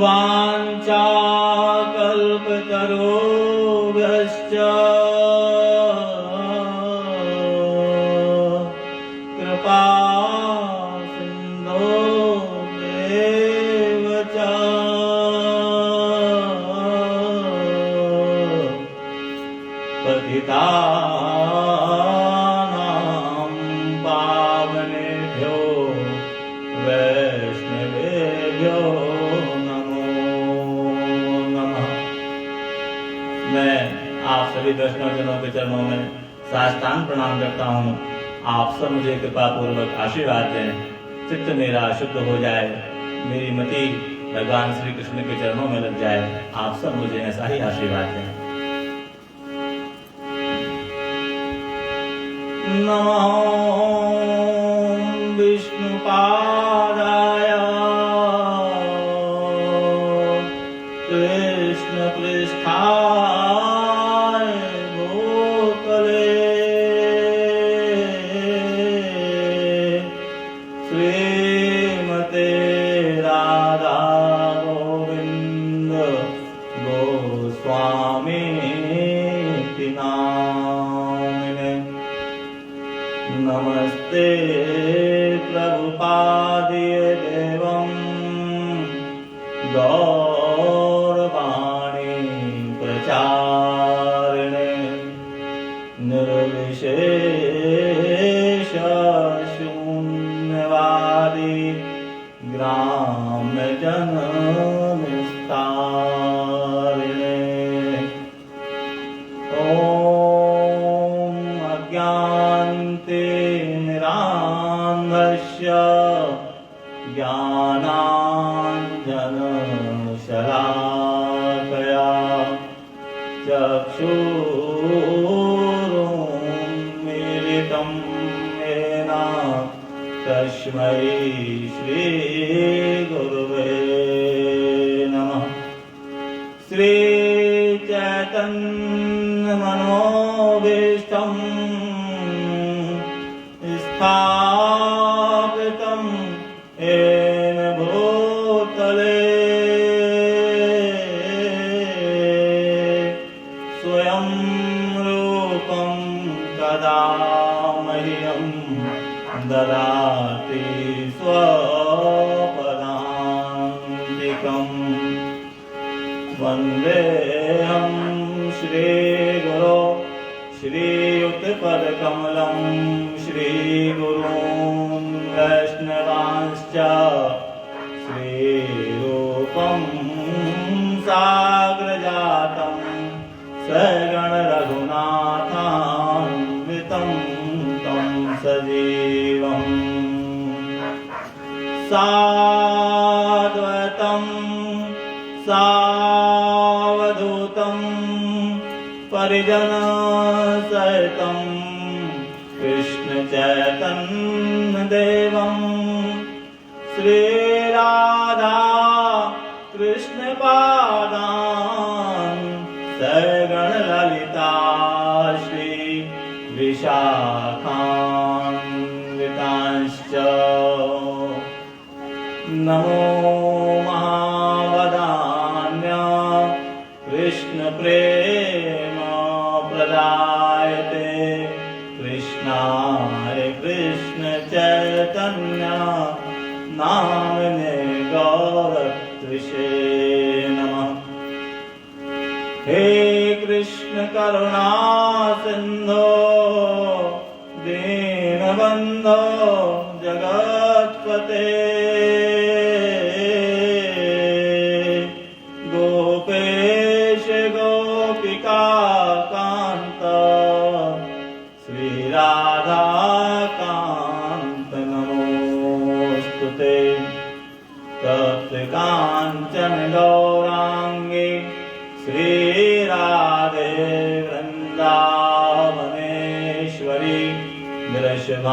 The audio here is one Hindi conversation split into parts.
वाञ्छाकल्पतरुभ्यश्च कृपा सिन्धुभ्येव च पतितानां पावनेभ्यो वैष्णवेभ्यो नमो नमः। मैं आप सभी वैष्णवजनों के चरणों में साष्टांग प्रणाम करता हूँ। आप सब मुझे कृपा पूर्वक आशीर्वाद दें, चित्त मेरा शुद्ध हो जाए, मेरी मति भगवान श्री कृष्ण के चरणों में लग जाए। आप सब मुझे ऐसा ही आशीर्वाद दें। नमो विष्णुपादाय कृष्णपृष्ठाय भूतले श्रीमते राधा गोविंद गोस्वामीति नामिने। नमस्ते प्रभुपादिय देवं गौरवाणी प्रचारिणे निर्विशेष शून्यवादी ग्राम्य जन निस्तारिणे। ओम अज्ञानतिमिरान्धस्य ज्ञानाञ्जनशलाकया चक्षुरुन्मीलितं येन तस्मै श्रीगुरुवे नमः। श्रीचैतन्यमनोभीष्टं स्थापितं येन भूतले स्वयं रूपं कदा मह्यं ददाति स्वपदान्तिकम्। वन्देऽहं श्रीगुरो श्रीयुतपदकमलं श्रीगुरून् वैष्णवांश्च श्रीरूपं साग्रजातं सगणरघुनाथान्वितं तं सजीवम् साद्वैतं सावधूतं परिजनसहितं कृष्णचैतन्यदेवं श्रीराधा कृष्णपादान् सगणललिता श्रीविशाखान्वितांश्च। नमो महावदान्य कृष्णप्रेम प्रदायते कृष्णाय कृष्णचैतन्य नामिने गौरत्विषे नमः। हे कृष्ण करुणा सिन्धो दीनबन्धो जगत्पते गोपेश गोपिका कान्त श्रीराधा कान्त नमोस्तुते। तप्त काञ्चन गौराङ्गी श्रीराधे वृन्दावनेश्वरी वृषभानुसुते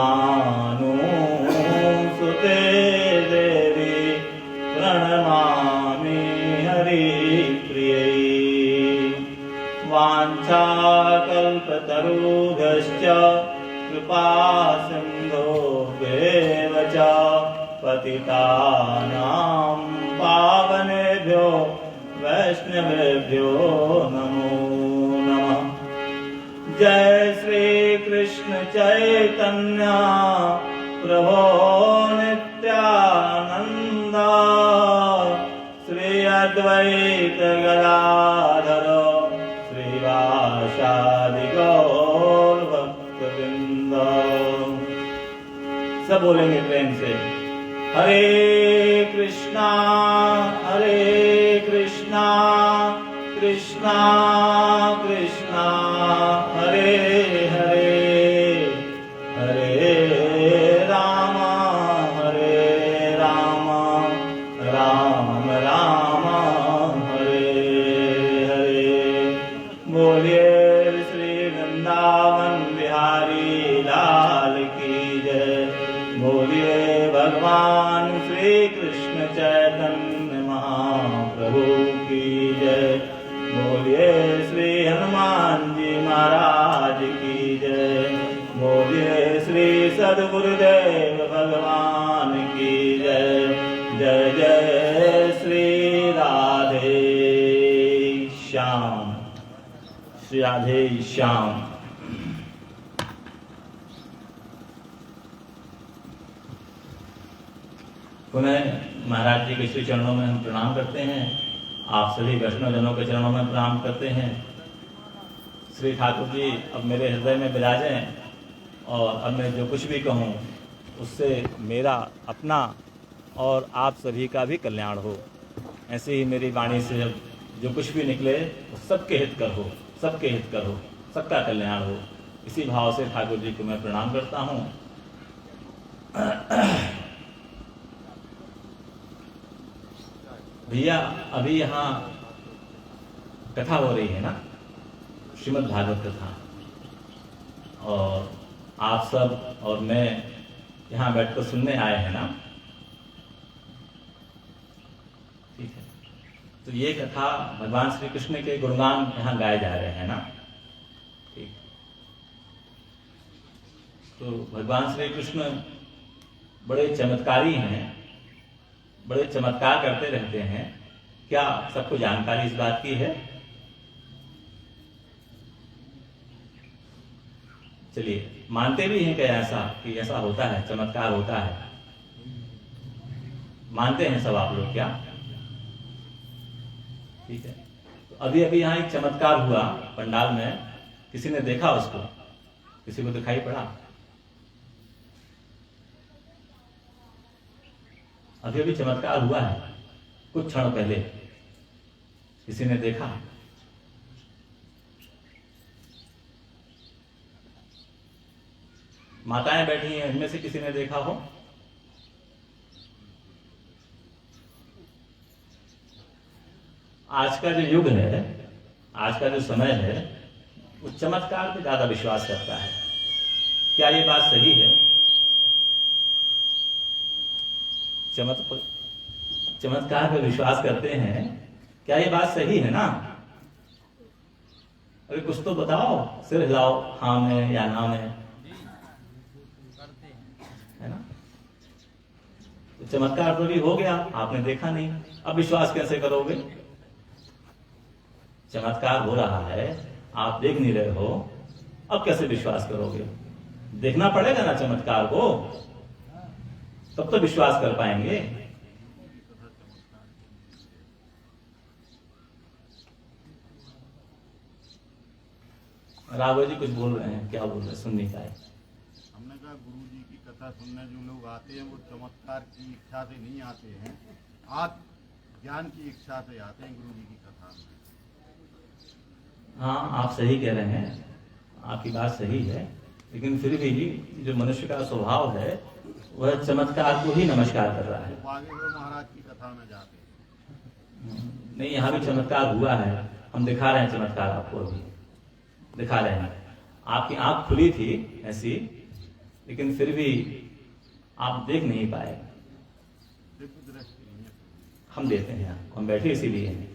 देवी प्रणमामि हरिप्रियै। वाञ्छाकल्पतरुभ्यश्च कृपा सिन्धुभ्येव च पतितानां पावनेभ्यो वैष्णवेभ्यो नमो नमः। जय श्री कृष्ण चैतन्य प्रभो नित्यानंद श्री अद्वैत गदाधर श्रीवासादि गौर भक्तवृंद। सब बोलेंगे प्रेम से। हरे कृष्णा कृष्णा कृष्णा हरे हरे, हरे राम राम राम हरे हरे। बोलिए श्री वृंदावन बिहारी लाल की जय। बोलिए भगवान श्री कृष्ण चैतन्य महाप्रभु की जय। बोलिए श्री हनुमान जी महाराज की जय। बोलिए श्री सद्गुरुदेव भगवान की जय। जय जय श्री राधे श्याम, श्री राधे श्याम। पुनः महाराज जी के श्री चरणों में हम प्रणाम करते हैं। आप सभी वैष्णव जनों के चरणों में प्रणाम करते हैं। श्री ठाकुर जी अब मेरे हृदय में विराजें और अब मैं जो कुछ भी कहूँ उससे मेरा अपना और आप सभी का भी कल्याण हो। ऐसे ही मेरी वाणी से जब जो कुछ भी निकले वो सबके हित कर हो, सबके हित कर हो, सबका कल्याण हो। इसी भाव से ठाकुर जी को मैं प्रणाम करता हूँ। भैया अभी यहाँ कथा हो रही है ना, श्रीमद् भागवत कथा, और आप सब और मैं यहाँ बैठकर सुनने आए हैं ना। ठीक है, तो ये कथा भगवान श्री कृष्ण के गुणगान यहाँ गाए जा रहे हैं ना। ठीक, तो भगवान श्री कृष्ण बड़े चमत्कारी हैं, बड़े चमत्कार करते रहते हैं। क्या सबको जानकारी इस बात की है? चलिए, मानते भी हैं क्या ऐसा कि ऐसा होता है, चमत्कार होता है? मानते हैं सब आप लोग क्या? ठीक है, तो अभी अभी यहाँ एक चमत्कार हुआ पंडाल में। किसी ने देखा उसको? किसी को दिखाई पड़ा? अभी अभी चमत्कार हुआ है कुछ क्षण पहले। किसी ने देखा? माताएं बैठी हैं, इनमें से किसी ने देखा हो? आज का जो युग है, आज का जो समय है, वो चमत्कार पे ज्यादा विश्वास करता है। क्या ये बात सही है? चमत्कार पे विश्वास करते हैं, क्या ये बात सही है ना? अरे कुछ तो बताओ, सिर हिलाओ, हाँ में या ना में, है ना? तो चमत्कार तो भी हो गया, आपने देखा नहीं, अब विश्वास कैसे करोगे? चमत्कार हो रहा है, आप देख नहीं रहे हो, अब कैसे विश्वास करोगे? देखना पड़ेगा ना चमत्कार को, तब तो विश्वास कर पाएंगे। राघव जी कुछ बोल रहे हैं, क्या बोल रहे हैं? सुनने का है। हमने कहा गुरु जी की कथा सुनने जो लोग आते हैं वो चमत्कार की इच्छा से नहीं आते हैं, आज ज्ञान की इच्छा से आते हैं गुरु जी की कथा में। हाँ, आप सही कह रहे हैं, आपकी बात सही है, लेकिन फिर भी जो मनुष्य का स्वभाव है वह चमत्कार को ही नमस्कार कर रहा है। आगे वो महाराज की कथा में जाते हैं। नहीं, यहाँ भी चमत्कार हुआ है, हम दिखा रहे हैं चमत्कार आपको, अभी दिखा रहे हैं। आपकी आंख खुली थी ऐसी, लेकिन फिर भी आप देख नहीं पाए। हम देते हैं, हम बैठे इसीलिए हैं।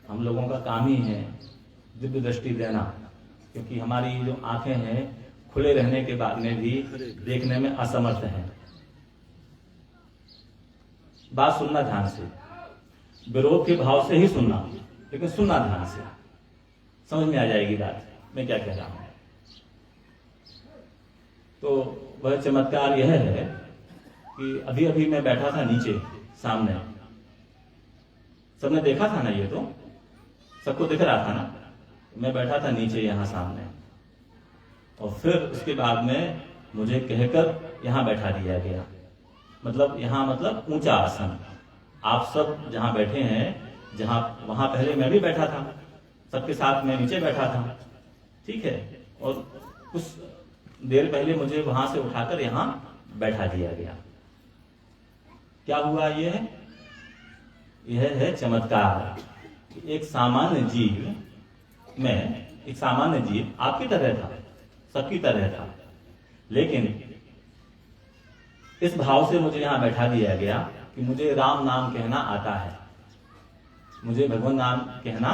हम लोगों का काम ही है दिव्य दृष्टि देना, क्योंकि हमारी जो आंखें हैं खुले रहने के बाद में भी देखने में असमर्थ हैं। बात सुनना ध्यान से, विरोध के भाव से ही सुनना, लेकिन सुनना ध्यान से, समझ में आ जाएगी बात मैं क्या कह रहा हूं। तो वह चमत्कार यह है कि अभी अभी मैं बैठा था नीचे सामने, सबने देखा था ना, ये तो सबको दिख रहा था ना, मैं बैठा था नीचे यहां सामने, और फिर उसके बाद में मुझे कहकर यहां बैठा दिया गया। मतलब यहां मतलब ऊंचा आसन, आप सब जहां बैठे हैं, जहां वहां पहले मैं भी बैठा था, सबके साथ मैं नीचे बैठा था, ठीक है, और कुछ देर पहले मुझे वहां से उठाकर यहां बैठा दिया गया। क्या हुआ? यह है चमत्कार। एक सामान्य जीव में, एक सामान्य जीव आपकी तरह था, सबकी तरह था, लेकिन इस भाव से मुझे यहां बैठा दिया गया कि मुझे राम नाम कहना आता है, मुझे भगवान नाम कहना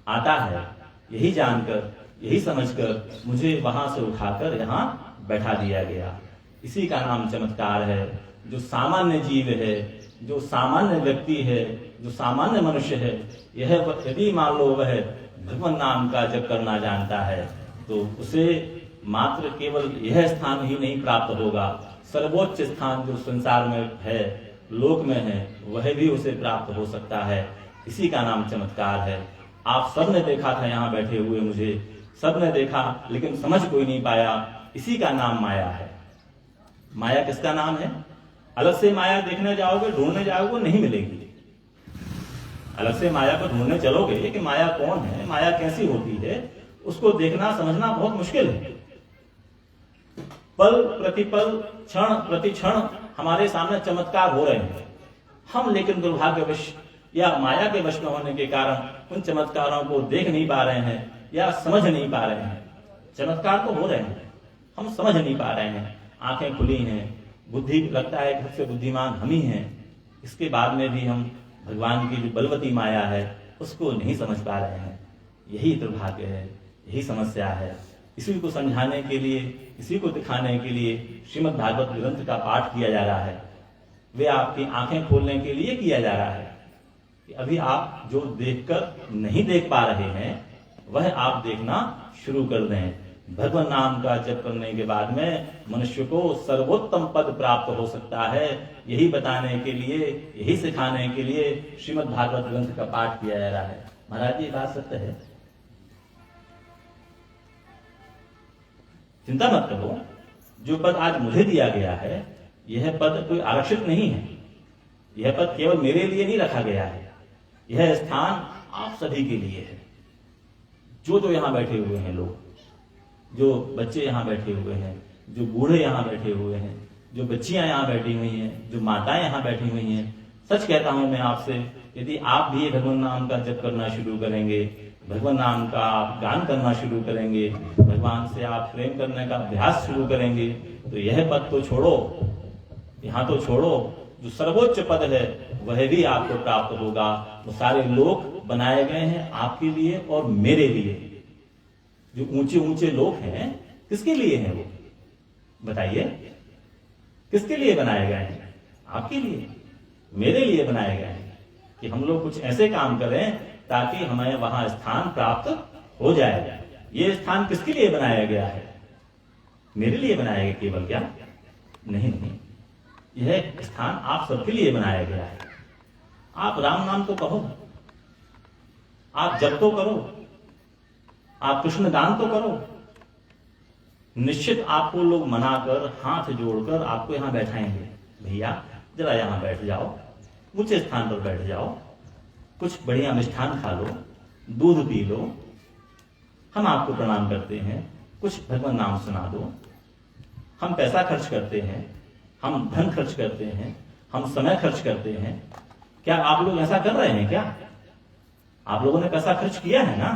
आता है, यही जानकर, यही समझकर मुझे वहां से उठाकर यहां बैठा दिया गया। इसी का नाम चमत्कार है। जो सामान्य जीव है, जो सामान्य व्यक्ति है, जो सामान्य मनुष्य है, यह यदि मान लो वह भगवान नाम का जप करना जानता है, तो उसे मात्र केवल यह स्थान ही नहीं प्राप्त होगा, सर्वोच्च स्थान जो संसार में है, लोक में है, वह भी उसे प्राप्त हो सकता है। इसी का नाम चमत्कार है। आप सबने देखा था यहाँ बैठे हुए, मुझे सबने देखा, लेकिन समझ कोई नहीं पाया। इसी का नाम माया है। माया किसका नाम है? अलग से माया देखने जाओगे, ढूंढने जाओगे, नहीं मिलेगी। अलग से माया को ढूंढने चलोगे कि माया कौन है, माया कैसी होती है, उसको देखना समझना बहुत मुश्किल है। पल प्रतिपल, क्षण प्रति क्षण हमारे सामने चमत्कार हो रहे हैं, हम लेकिन दुर्भाग्यवश या माया के वश में होने के कारण उन चमत्कारों को देख नहीं पा रहे हैं या समझ नहीं पा रहे हैं। चमत्कार तो हो रहे हैं, हम समझ नहीं पा रहे हैं। आंखें खुली हैं, बुद्धि लगता है सबसे बुद्धिमान हम ही हैं, इसके बाद में भी हम भगवान की जो बलवती माया है उसको नहीं समझ पा रहे हैं। यही दुर्भाग्य है, यही समस्या है। इसी को समझाने के लिए, इसी को दिखाने के लिए श्रीमद् भागवत ग्रंथ का पाठ किया जा रहा है। वे आपकी आंखें खोलने के लिए किया जा रहा है कि अभी आप जो देखकर नहीं देख पा रहे हैं वह आप देखना शुरू कर दें। भगवान नाम का जप करने के बाद में मनुष्य को सर्वोत्तम पद प्राप्त हो सकता है। यही बताने के लिए, यही सिखाने के लिए श्रीमद् भागवत ग्रंथ का पाठ किया जा रहा है। महाराज जी बात सत्य है, चिंता मत करो। जो पद आज मुझे दिया गया है, यह पद कोई आरक्षित नहीं है। यह पद केवल मेरे लिए नहीं रखा गया है, यह स्थान आप सभी के लिए है। जो यहाँ बैठे हुए हैं लोग, जो बच्चे यहाँ बैठे हुए हैं, जो बूढ़े यहाँ बैठे हुए हैं, जो बच्चियां यहाँ बैठी हुई हैं, जो माताएं यहाँ बैठी हुई हैं, सच कहता हूं मैं आपसे, यदि आप भी भगवान नाम का जप करना शुरू करेंगे, भगवान नाम का आप गान करना शुरू करेंगे, भगवान से आप प्रेम करने का अभ्यास शुरू करेंगे, तो यह पद तो छोड़ो, यहाँ तो छोड़ो, जो सर्वोच्च पद है वह भी आपको प्राप्त होगा। वो सारे लोक बनाए गए हैं आपके लिए और मेरे लिए। जो ऊंचे ऊंचे लोग हैं, किसके लिए हैं वो बताइए? किसके लिए बनाए गए हैं? आपके लिए, मेरे लिए बनाए गए हैं कि हम लोग कुछ ऐसे काम करें ताकि हमें वहां स्थान प्राप्त हो जाए। ये स्थान किसके लिए बनाया गया है? मेरे लिए बनाया गया केवल? क्या नहीं, यह स्थान आप सबके लिए बनाया गया है। आप राम नाम तो कहो, आप जप तो करो, आप कृष्ण दान तो करो। निश्चित आपको लोग मनाकर, हाथ जोड़कर आपको यहां बैठाएंगे, भैया जरा यहां बैठ जाओ, ऊंचे स्थान पर बैठ जाओ, कुछ बढ़िया मिष्ठान खा लो, दूध पी लो, हम आपको प्रणाम करते हैं, कुछ भगवान नाम सुना दो। हम पैसा खर्च करते हैं, हम धन खर्च करते हैं, हम समय खर्च करते हैं। क्या आप लोग ऐसा कर रहे हैं? क्या आप लोगों ने पैसा खर्च किया है ना?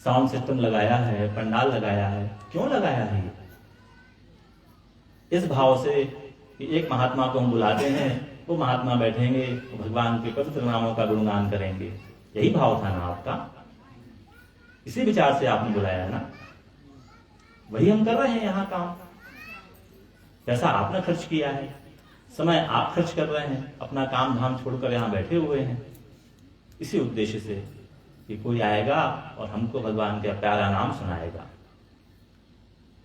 साउंड सिस्टम लगाया है, पंडाल लगाया है, क्यों लगाया है? इस भाव से कि एक महात्मा को हम बुलाते हैं, वो महात्मा बैठेंगे, वो भगवान के पवित्र नामों का गुणगान करेंगे। यही भाव था ना आपका? इसी विचार से आपने बुलाया ना? वही हम कर रहे हैं यहाँ काम। पैसा आपने खर्च किया है, समय आप खर्च कर रहे हैं, अपना काम धाम छोड़कर यहाँ बैठे हुए हैं इसी उद्देश्य से कि कोई आएगा और हमको भगवान का प्यारा नाम सुनाएगा।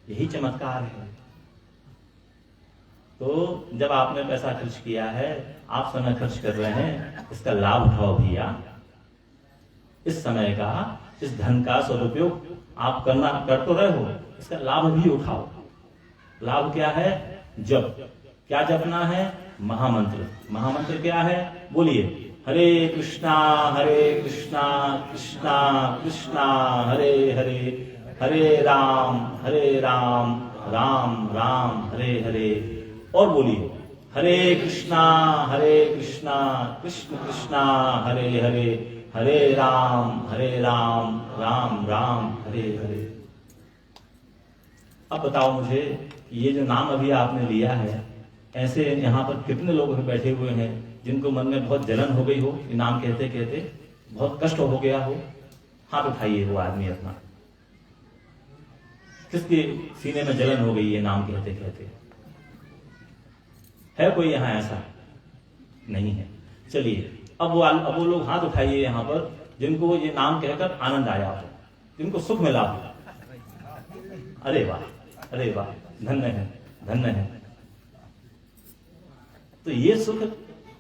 यही चमत्कार है। तो जब आपने पैसा खर्च किया है, आप समय खर्च कर रहे हैं, इसका लाभ उठाओ भैया। इस समय का, इस धन का सदुपयोग आप कर तो रहे हो, इसका लाभ भी उठाओ। लाभ क्या है? जप। क्या जपना है? महामंत्र। महामंत्र क्या है? बोलिए, हरे कृष्णा कृष्णा कृष्णा हरे हरे, हरे राम राम राम हरे हरे। और बोलिए, हरे कृष्णा कृष्ण कृष्णा हरे हरे, हरे राम राम राम हरे हरे। अब बताओ मुझे, ये जो नाम अभी आपने लिया है, ऐसे यहाँ पर कितने लोग बैठे हुए हैं जिनको मन में बहुत जलन हो गई हो, ये नाम कहते कहते बहुत कष्ट हो गया हो? हाथ उठाइए वो आदमी अपना। किसके सीने में जलन हो गई ये नाम कहते कहते? है कोई यहाँ ऐसा? नहीं है। चलिए, अब वो लोग हाथ उठाइए यहाँ पर जिनको ये नाम कहकर आनंद आया हो, जिनको सुख मिला हो। अरे वाह, अरे वाह, धन्य है, धन्य है। तो ये सुख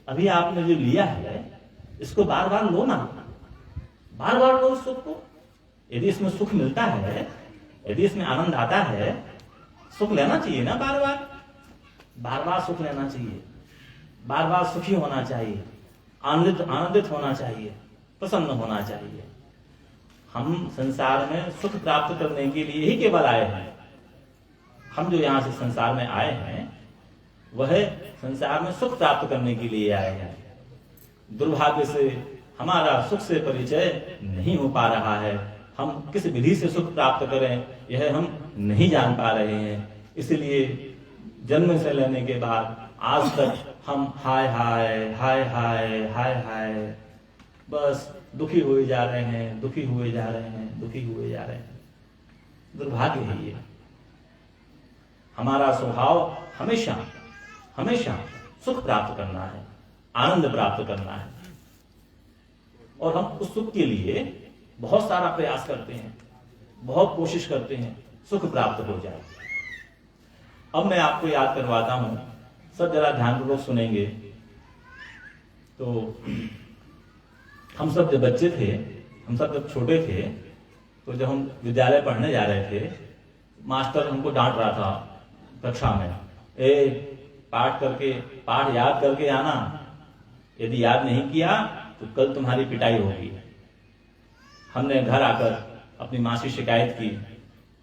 अभी आपने जो लिया है, इसको बार बार लो ना, बार बार लो इस सुख को। यदि इसमें सुख मिलता है, यदि इसमें आनंद आता है, सुख लेना चाहिए ना, बार बार, बार बार सुख लेना चाहिए, बार बार सुखी होना चाहिए, आनंदित होना चाहिए, प्रसन्न होना चाहिए। हम संसार में सुख प्राप्त करने के लिए ही केवल आए हैं। हम जो यहाँ से संसार में आए हैं, वह संसार में सुख प्राप्त करने के लिए आए हैं। दुर्भाग्य से हमारा सुख से परिचय नहीं हो पा रहा है। हम किस विधि से सुख प्राप्त करें, यह हम नहीं जान पा रहे हैं। इसलिए जन्म से लेने के बाद आज तक हम हाय हाय हाय हाय हाय हाय बस दुखी हुए जा रहे हैं, दुखी हुए जा रहे हैं, दुखी हुए जा रहे हैं। दुर्भाग्य है ये। हमारा स्वभाव हमेशा हमेशा सुख प्राप्त करना है, आनंद प्राप्त करना है, और हम उस सुख के लिए बहुत सारा प्रयास करते हैं, बहुत कोशिश करते हैं सुख प्राप्त हो जाए। अब मैं आपको याद करवाता हूं, सब जरा ध्यानपूर्वक सुनेंगे। तो हम सब जब बच्चे थे, हम सब जब छोटे थे, तो जब हम विद्यालय पढ़ने जा रहे थे, मास्टर हमको डांट रहा था कक्षा में, पाठ याद करके आना, यदि याद नहीं किया तो कल तुम्हारी पिटाई होगी। हमने घर आकर अपनी माँ से शिकायत की,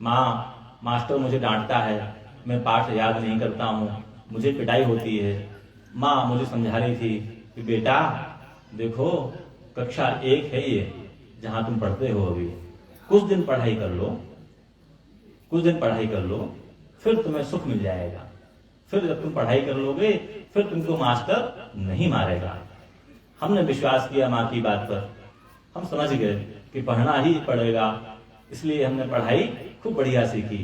माँ, मास्टर मुझे डांटता है, मैं पाठ याद नहीं करता हूँ, मुझे पिटाई होती है। माँ मुझे समझा रही थी कि बेटा देखो, कक्षा 1 है ये जहाँ तुम पढ़ते हो, अभी कुछ दिन पढ़ाई कर लो, कुछ दिन पढ़ाई कर लो, फिर तुम्हें सुख मिल जाएगा। फिर जब तुम पढ़ाई कर लोगे, फिर तुमको मास्टर नहीं मारेगा। हमने विश्वास किया माँ की बात पर। हम समझ गए कि पढ़ना ही पड़ेगा, इसलिए हमने पढ़ाई खूब बढ़िया सीखी।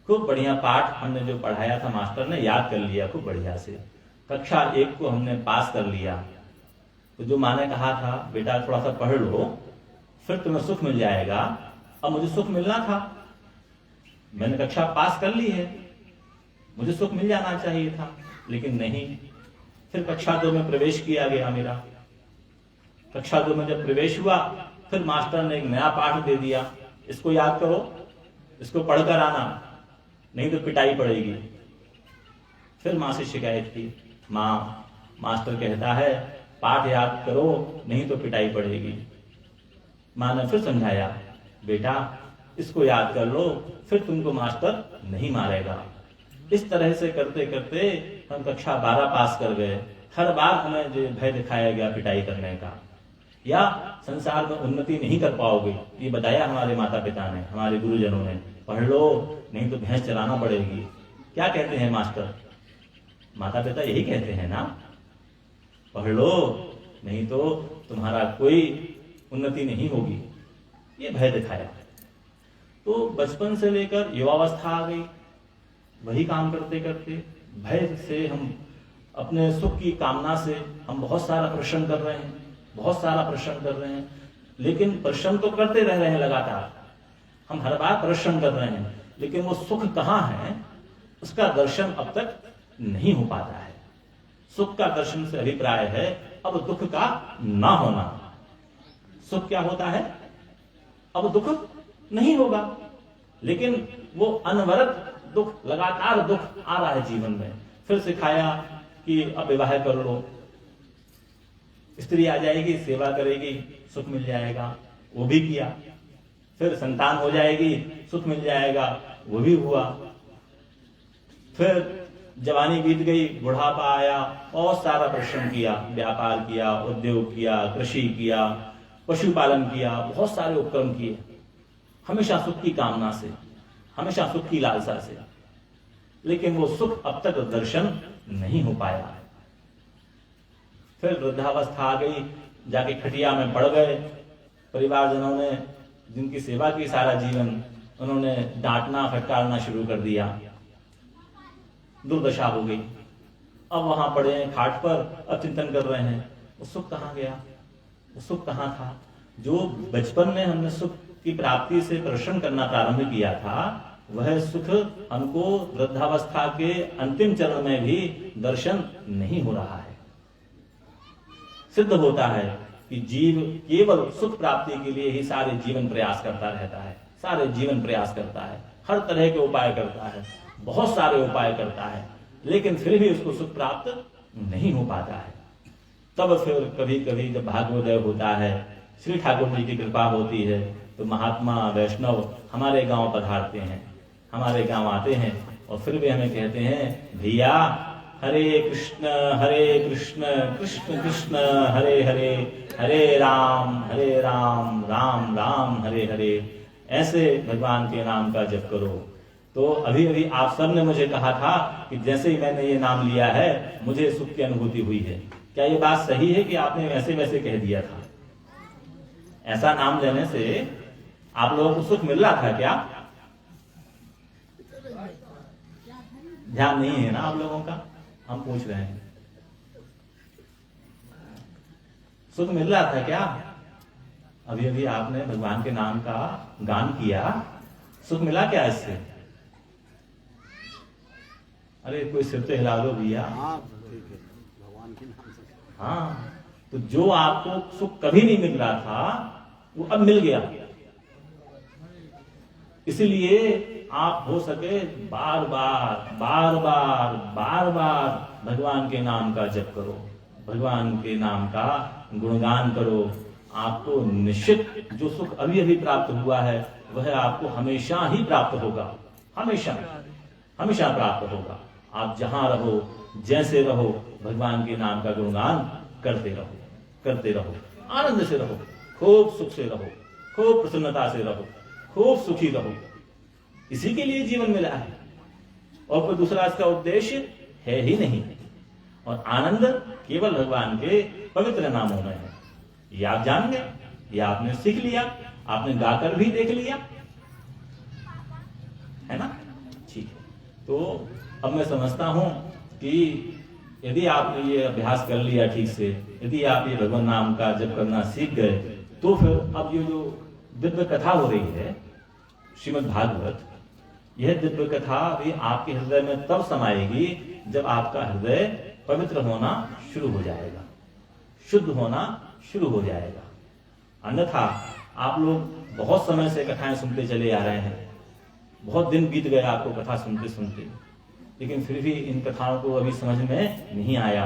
खूब बढ़िया पाठ हमने जो पढ़ाया था मास्टर ने, याद कर लिया खूब बढ़िया से। कक्षा 1 को हमने पास कर लिया। तो जो माँ ने कहा था बेटा थोड़ा सा पढ़ लो, फिर तुम्हें सुख मिल जाएगा, अब मुझे सुख मिलना था। मैंने कक्षा पास कर ली है, मुझे सुख मिल जाना चाहिए था, लेकिन नहीं। फिर कक्षा 2 में प्रवेश किया गया मेरा। कक्षा 2 में जब प्रवेश हुआ, फिर मास्टर ने एक नया पाठ दे दिया, इसको याद करो, इसको पढ़कर आना, नहीं तो पिटाई पड़ेगी। फिर माँ से शिकायत की, माँ, मास्टर कहता है पाठ याद करो, नहीं तो पिटाई पड़ेगी। माँ ने फिर समझाया, बेटा इसको याद कर लो, फिर तुमको मास्टर नहीं मारेगा। इस तरह से करते करते हम कक्षा 12 पास कर गए। हर बार हमें जो भय दिखाया गया पिटाई करने का, या संसार में उन्नति नहीं कर पाओगे, ये बताया हमारे माता पिता ने, हमारे गुरुजनों ने, पढ़ लो नहीं तो भैंस चलाना पड़ेगी। क्या कहते हैं मास्टर, माता पिता यही कहते हैं ना, पढ़ लो नहीं तो तुम्हारा कोई उन्नति नहीं होगी। ये भय दिखाया। तो बचपन से लेकर युवावस्था आ गई, वही काम करते करते भय से हम अपने सुख की कामना से हम बहुत सारा परिश्रम कर रहे हैं, बहुत सारा परिश्रम कर रहे हैं, लेकिन परिश्रम तो करते रह रहे हैं लगातार, हम हर बार परिश्रम कर रहे हैं, लेकिन वो सुख कहाँ है उसका दर्शन अब तक नहीं हो पाता है। सुख का दर्शन से अभिप्राय है अब दुख का ना होना। सुख क्या होता है? अब दुख नहीं होगा, लेकिन वो अनवरत दुख, लगातार दुख आ रहा है जीवन में। फिर सिखाया कि अब विवाह कर लो, स्त्री आ जाएगी, सेवा करेगी, सुख मिल जाएगा, वो भी किया। फिर संतान हो जाएगी, सुख मिल जाएगा, वो भी हुआ। फिर जवानी बीत गई, बुढ़ापा आया, बहुत सारा परिश्रम किया, व्यापार किया, उद्योग किया, कृषि किया, पशुपालन किया, बहुत सारे उपक्रम किए, हमेशा सुख की कामना से, हमेशा सुख की लालसा से, लेकिन वो सुख अब तक दर्शन नहीं हो पाया। फिर वृद्धावस्था आ गई, जाके खटिया में पड़ गए, परिवारजनों ने जिनकी सेवा की सारा जीवन, उन्होंने डांटना फटकारना शुरू कर दिया, दुर्दशा हो गई। अब वहां पड़े हैं खाट पर, अब चिंतन कर रहे हैं वो सुख कहाँ गया, वो सुख कहाँ था। जो बचपन में हमने सुख की प्राप्ति से परिश्रम करना प्रारंभ किया था, वह सुख हमको वृद्धावस्था के अंतिम चरण में भी दर्शन नहीं हो रहा है। सिद्ध होता है कि जीव केवल सुख प्राप्ति के लिए ही सारे जीवन प्रयास करता रहता है, सारे जीवन प्रयास करता है, हर तरह के उपाय करता है, बहुत सारे उपाय करता है, लेकिन फिर भी उसको सुख प्राप्त नहीं हो पाता है। तब फिर कभी कभी जब भाग्योदय होता है, श्री ठाकुर जी की कृपा होती है, तो महात्मा वैष्णव हमारे गांव पधारते हैं, हमारे गांव आते हैं और फिर भी हमें कहते हैं, भैया हरे कृष्ण कृष्ण कृष्ण हरे हरे, हरे राम राम राम हरे हरे, ऐसे भगवान के नाम का जप करो। तो अभी अभी आप सब ने मुझे कहा था कि जैसे ही मैंने ये नाम लिया है मुझे सुख की अनुभूति हुई है। क्या ये बात सही है कि आपने वैसे वैसे कह दिया था? ऐसा नाम लेने से आप लोगों को सुख मिल रहा था क्या? ध्यान नहीं है ना आप लोगों का, हम पूछ रहे हैं। सुख मिल रहा था क्या? अभी अभी आपने भगवान के नाम का गान किया, सुख मिला क्या इससे? अरे कोई सिर तो हिला दो भैया। भगवान के नाम से। हाँ, तो जो आपको सुख कभी नहीं मिल रहा था वो अब मिल गया। इसीलिए आप हो सके बार बार भगवान के नाम का जप करो, भगवान के नाम का गुणगान करो। आपको निश्चित जो सुख अभी अभी प्राप्त हुआ है वह आपको हमेशा ही प्राप्त होगा, हमेशा हमेशा प्राप्त होगा। आप जहां रहो, जैसे रहो, भगवान के नाम का गुणगान करते रहो, करते रहो, आनंद से रहो, खूब सुख से रहो, खूब प्रसन्नता से रहो, खूब सुखी रहो। इसी के लिए जीवन मिला है और कोई दूसरा इसका उद्देश्य है ही नहीं। और आनंद केवल भगवान के पवित्र नामों में है। ये आप जान गए, ये आपने सीख लिया, आपने गाकर भी देख लिया, है ना? ठीक है। तो अब मैं समझता हूं कि यदि आपने ये अभ्यास कर लिया ठीक से, यदि आप ये भगवान नाम का जप करना सीख गए, तो फिर अब ये जो दिव्य कथा हो रही है श्रीमद् भागवत, यह दिव्य कथा भी आपके हृदय में तब समाएगी जब आपका हृदय पवित्र होना शुरू हो जाएगा, शुद्ध होना शुरू हो जाएगा। अन्यथा आप लोग बहुत समय से कथाएं सुनते चले आ रहे हैं, बहुत दिन बीत गए आपको कथा सुनते सुनते, लेकिन फिर भी इन कथाओं को अभी समझ में नहीं आया।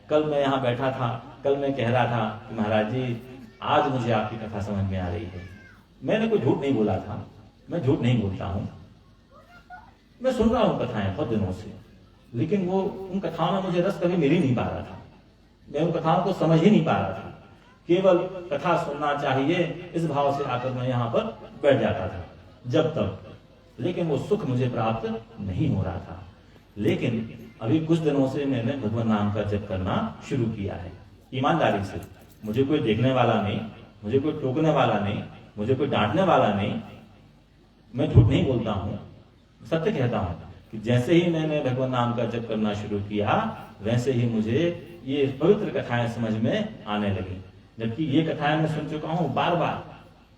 कल मैं यहाँ बैठा था, कल मैं कह रहा था कि महाराज जी आज मुझे आपकी कथा समझ में आ रही है। मैंने कोई झूठ नहीं बोला था, मैं झूठ नहीं बोलता हूँ, मैं सुन रहा हूँ कथाएं बहुत दिनों से, लेकिन वो उन कथाओं में मुझे रस कभी मिल ही नहीं पा रहा था, मैं उन कथाओं को समझ ही नहीं पा रहा था। केवल कथा सुनना चाहिए इस भाव से आकर मैं यहाँ पर बैठ जाता था जब तक, लेकिन वो सुख मुझे प्राप्त नहीं हो रहा था। लेकिन अभी कुछ दिनों से मैंने भगवान नाम का जप करना शुरू किया है ईमानदारी से। मुझे कोई देखने वाला नहीं, मुझे कोई टोकने वाला नहीं, मुझे कोई डांटने वाला नहीं, मैं झूठ नहीं बोलता हूँ, सत्य कहता हूँ कि जैसे ही मैंने भगवान नाम का जप करना शुरू किया वैसे ही मुझे ये पवित्र कथाएं समझ में आने लगी। जबकि ये कथाएं मैं सुन चुका हूँ बार बार,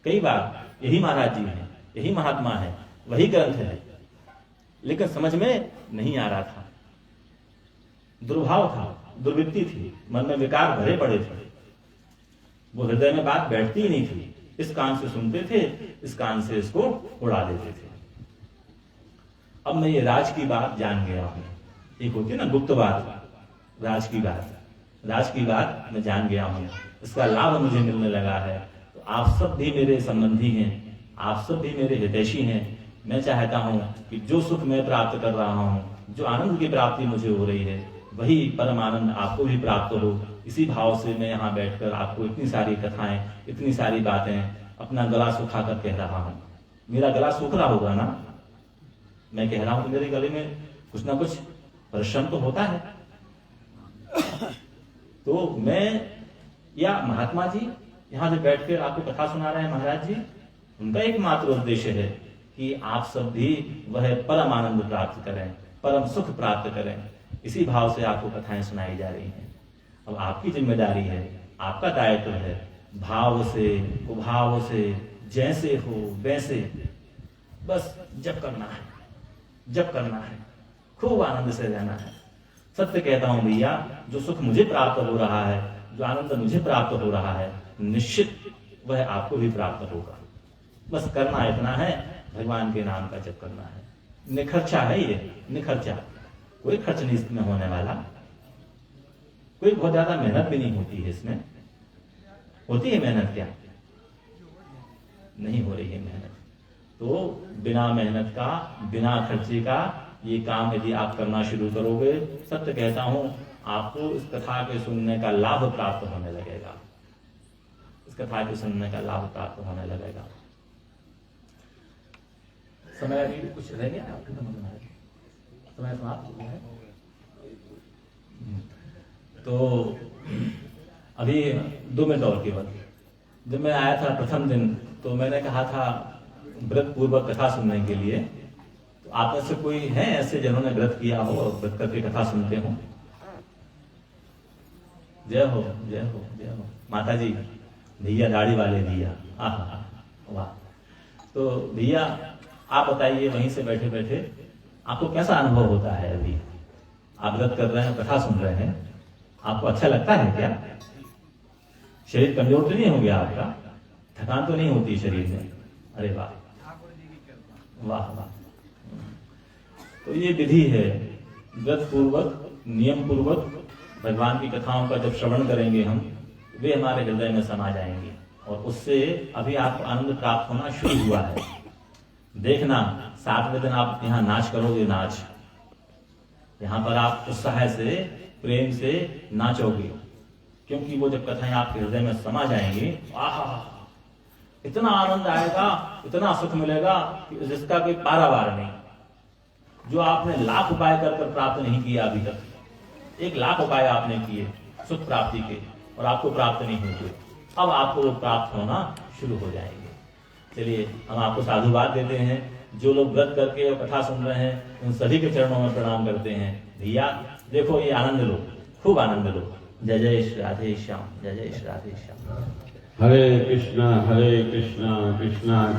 कई बार। यही महाराज जी हैं, यही महात्मा है, वही ग्रंथ है, लेकिन समझ में नहीं आ रहा था। दुर्भाव था, दुर्वृत्ति थी, मन में विकार भरे पड़े थे, वो हृदय में बात बैठती ही नहीं थी। इस कान से सुनते थे, इस कान से इसको उड़ा देते थे। अब मैं ये राज की बात जान गया हूं। एक होती है ना गुप्त बात, राज की बात मैं जान गया हूं। इसका लाभ मुझे मिलने लगा है। तो आप सब भी मेरे संबंधी हैं, आप सब भी मेरे हितैषी हैं। मैं चाहता हूं कि जो सुख मैं प्राप्त कर रहा हूं, जो आनंद की प्राप्ति मुझे हो रही है, वही परम आनंद आपको भी प्राप्त हो। इसी भाव से मैं यहाँ बैठकर आपको इतनी सारी कथाएं, इतनी सारी बातें अपना गला सुखा कर कह रहा हूँ। मेरा गला सूख रहा होगा ना, मैं कह रहा हूं तो मेरे गले में कुछ ना कुछ परिश्रम तो होता है। तो मैं या महात्मा जी यहाँ से बैठकर आपको कथा सुना रहे हैं, महाराज जी, उनका एकमात्र उद्देश्य है कि आप सब भी वह परम आनंद प्राप्त करें, परम सुख प्राप्त करें। इसी भाव से आपको कथाएं सुनाई जा रही हैं। अब आपकी जिम्मेदारी है, आपका दायित्व है, भाव से, कुभाव से, जैसे हो वैसे बस जप करना है, जप करना है, खूब आनंद से रहना है। सत्य कहता हूं भैया, जो सुख मुझे प्राप्त हो रहा है, जो आनंद मुझे प्राप्त हो रहा है, निश्चित वह आपको भी प्राप्त होगा। बस करना इतना है, भगवान के नाम का जप करना है। निखर्चा है ये, निखर्चा, कोई खर्च नहीं इसमें होने वाला, कोई बहुत ज्यादा मेहनत भी नहीं होती है इसमें। होती है मेहनत क्या? नहीं हो रही है मेहनत। तो बिना मेहनत का, बिना खर्चे का ये काम यदि आप करना शुरू करोगे, सत्य कहता हूं आपको इस कथा के सुनने का लाभ प्राप्त होने लगेगा। इस कथा के सुनने का लाभ प्राप्त होने लगेगा। समय अभी कुछ रह गया आपके समय समाप्त हो गया है। तो अभी 2 मिनट और केवल। जब मैं आया था प्रथम दिन तो मैंने कहा था व्रत पूर्वक कथा सुनने के लिए। तो आप में से कोई है ऐसे जिन्होंने व्रत किया हो और व्रत करके कथा सुनते हो? जय हो, जय हो, जय हो। माता जी, भैया दाढ़ी वाले भैया, वाह। तो भैया आप बताइए, वहीं से बैठे बैठे आपको कैसा अनुभव होता है? अभी आप व्रत कर रहे हैं, कथा सुन रहे हैं, आपको अच्छा लगता है क्या? शरीर कमजोर तो नहीं हो गया आपका? थकान तो नहीं होती शरीर में? अरे वाह, वाह वाह। तो ये विधि है, व्रत पूर्वक, नियम पूर्वक भगवान की कथाओं का जब श्रवण करेंगे हम, वे हमारे हृदय में समा जाएंगे और उससे अभी आपको आनंद प्राप्त होना शुरू हुआ है। देखना 7वें दिन आप यहाँ नाच करोगे, नाच। यहाँ पर आप उत्साह से, प्रेम से नाचोगे, क्योंकि वो जब कथाएं आपके हृदय में समा जाएंगी, आहा, इतना आनंद आएगा, इतना सुख मिलेगा कि जिसका कोई पारावार नहीं। जो आपने लाख उपाय कर प्राप्त नहीं किया अभी तक, 1 लाख उपाय आपने किए सुख प्राप्ति के और आपको प्राप्त नहीं हुए, अब आपको वो प्राप्त होना शुरू हो जाएंगे। चलिए हम आपको साधुवाद देते हैं। जो लोग व्रत करके और कथा सुन रहे हैं उन सभी के चरणों में प्रणाम करते हैं। भैया देखो, ये आनंद लो, खूब आनंद लो। जय जय श्री राधे श्याम, जय जय श्री राधे श्याम। हरे कृष्णा कृष्णा